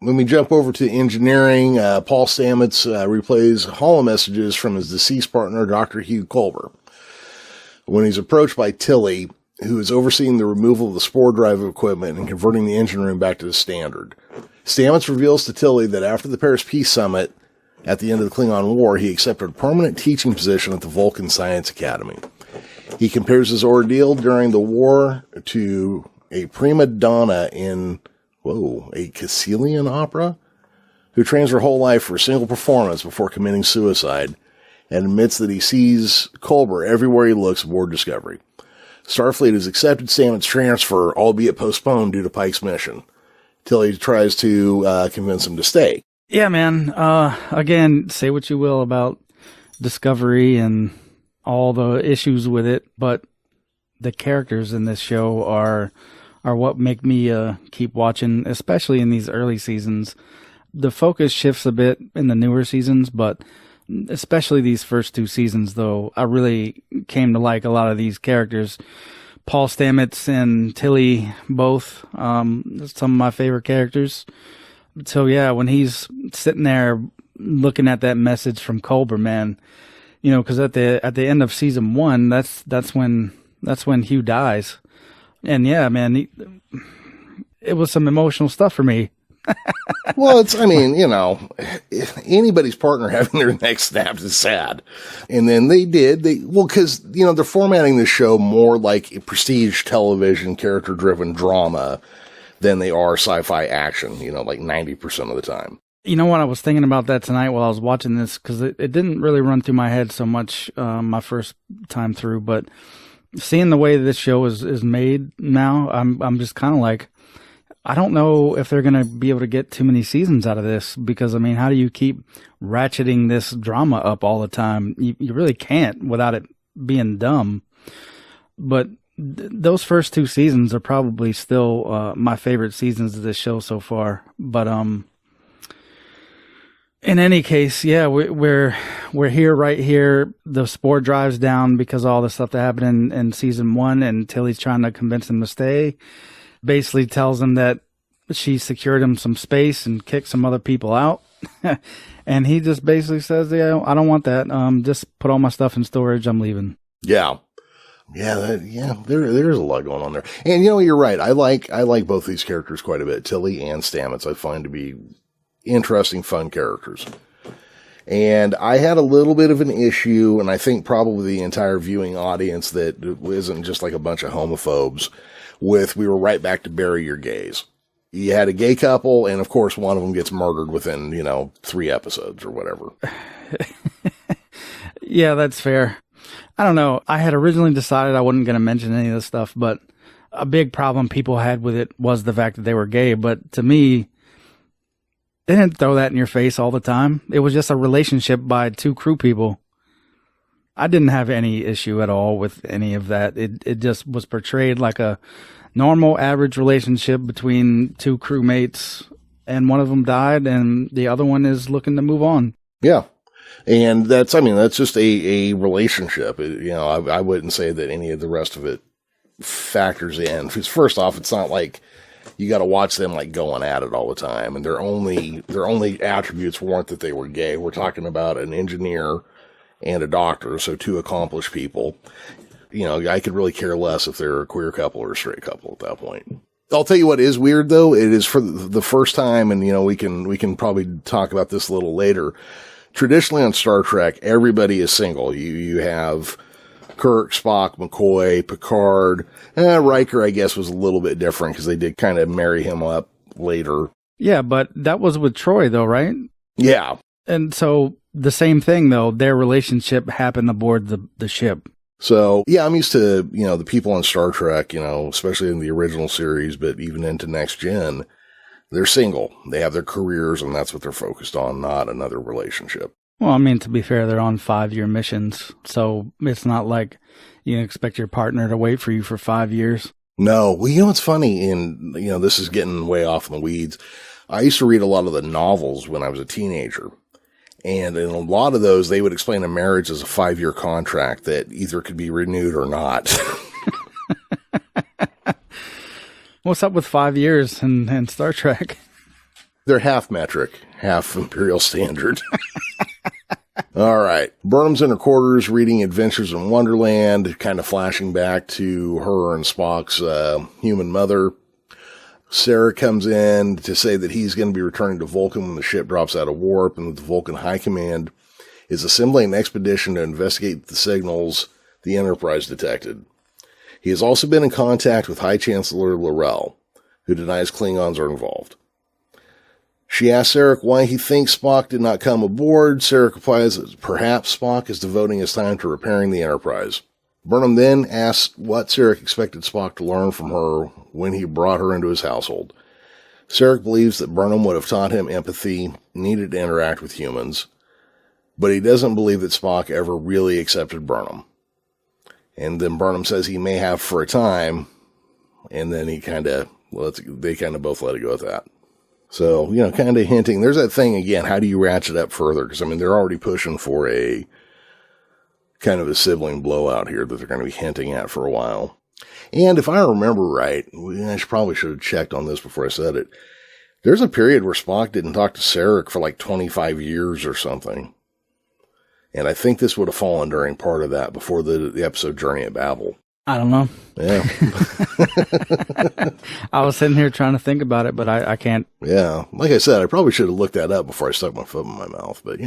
When we jump over to engineering, Paul Stamets replays holo messages from his deceased partner, Dr. Hugh Culber. When he's approached by Tilly, who is overseeing the removal of the spore drive equipment and converting the engine room back to the standard, Stamets reveals to Tilly that after the Paris Peace Summit at the end of the Klingon War, he accepted a permanent teaching position at the Vulcan Science Academy. He compares his ordeal during the war to a prima donna in, a Caecilian opera, who trains her whole life for a single performance before committing suicide, and admits that he sees Culber everywhere he looks aboard Discovery. Starfleet has accepted Stamets' transfer, albeit postponed due to Pike's mission. Tilly tries to convince him to stay. Yeah, man. Again, say what you will about Discovery and all the issues with it, but the characters in this show are what make me keep watching, especially in these early seasons. The focus shifts a bit in the newer seasons, but especially these first two seasons, though, I really came to like a lot of these characters. Paul Stamets and Tilly, both, some of my favorite characters. So yeah, when he's sitting there looking at that message from Culber, man, because at the end of season 1, that's when Hugh dies. And yeah, man, it was some emotional stuff for me. Well, anybody's partner having their neck snapped is sad. And then because, they're formatting the show more like a prestige television character-driven drama than they are sci-fi action, like 90% of the time. You know what? I was thinking about that tonight while I was watching this, because it didn't really run through my head so much my first time through, but seeing the way this show is made now, I'm just kind of like, I don't know if they're going to be able to get too many seasons out of this, because, how do you keep ratcheting this drama up all the time? You really can't without it being dumb. But those first two seasons are probably still my favorite seasons of this show so far. But in any case, yeah, we're here, right here. The spore drive's down because of all the stuff that happened in season 1, and Tilly's trying to convince him to stay. Basically tells him that she secured him some space and kicked some other people out. And he just basically says, yeah, I don't want that. Just put all my stuff in storage. I'm leaving. Yeah. There's a lot going on there. And you're right. I like both these characters quite a bit. Tilly and Stamets I find to be interesting, fun characters. And I had a little bit of an issue, and I think probably the entire viewing audience that isn't just like a bunch of homophobes, we were right back to bury your gays. You had a gay couple, and of course one of them gets murdered within, 3 episodes or whatever. Yeah, that's fair. I don't know. I had originally decided I wasn't going to mention any of this stuff, but a big problem people had with it was the fact that they were gay. But to me, they didn't throw that in your face all the time. It was just a relationship by 2 crew people. I didn't have any issue at all with any of that. It just was portrayed like a normal, average relationship between 2 crewmates, and one of them died, and the other one is looking to move on. Yeah. And that's just a relationship. I wouldn't say that any of the rest of it factors in. Because first off, it's not like you got to watch them like going at it all the time. And their only attributes weren't that they were gay. We're talking about an engineer and a doctor, so 2 accomplished people. I could really care less if they're a queer couple or a straight couple at that point. I'll tell you what is weird, though. It is for the first time, and we can probably talk about this a little later. Traditionally on Star Trek, everybody is single. You have Kirk, Spock, McCoy, Picard. Riker, I guess, was a little bit different because they did kind of marry him up later. Yeah, but that was with Troy, though, right? Yeah. And so the same thing, though, their relationship happened aboard the ship. So, yeah, I'm used to, the people on Star Trek, especially in the original series, but even into Next Gen, they're single. They have their careers, and that's what they're focused on, not another relationship. Well, to be fair, they're on 5-year missions, so it's not like you expect your partner to wait for you for 5 years. No. Well, it's funny, and, this is getting way off in the weeds. I used to read a lot of the novels when I was a teenager. And in a lot of those, they would explain a marriage as a 5-year contract that either could be renewed or not. What's up with 5 years in Star Trek? They're half metric, half imperial standard. All right. Burnham's in her quarters reading Adventures in Wonderland, kind of flashing back to her and Spock's human mother. Sarek comes in to say that he's going to be returning to Vulcan when the ship drops out of warp, and that the Vulcan High Command is assembling an expedition to investigate the signals the Enterprise detected. He has also been in contact with High Chancellor L'Rell, who denies Klingons are involved. She asks Sarek why he thinks Spock did not come aboard. Sarek replies that perhaps Spock is devoting his time to repairing the Enterprise. Burnham then asks what Sarek expected Spock to learn from her when he brought her into his household. Sarek believes that Burnham would have taught him empathy, needed to interact with humans, but he doesn't believe that Spock ever really accepted Burnham. And then Burnham says he may have for a time, and then they kind of both let it go at that. So, kind of hinting. There's that thing again. How do you ratchet up further? Because, they're already pushing for a kind of a sibling blowout here that they're going to be hinting at for a while. And if I remember right, I probably should have checked on this before I said it. There's a period where Spock didn't talk to Sarek for like 25 years or something. And I think this would have fallen during part of that before the episode Journey at Babel. I don't know. Yeah. I was sitting here trying to think about it, but I can't. Yeah. Like I said, I probably should have looked that up before I stuck my foot in my mouth, but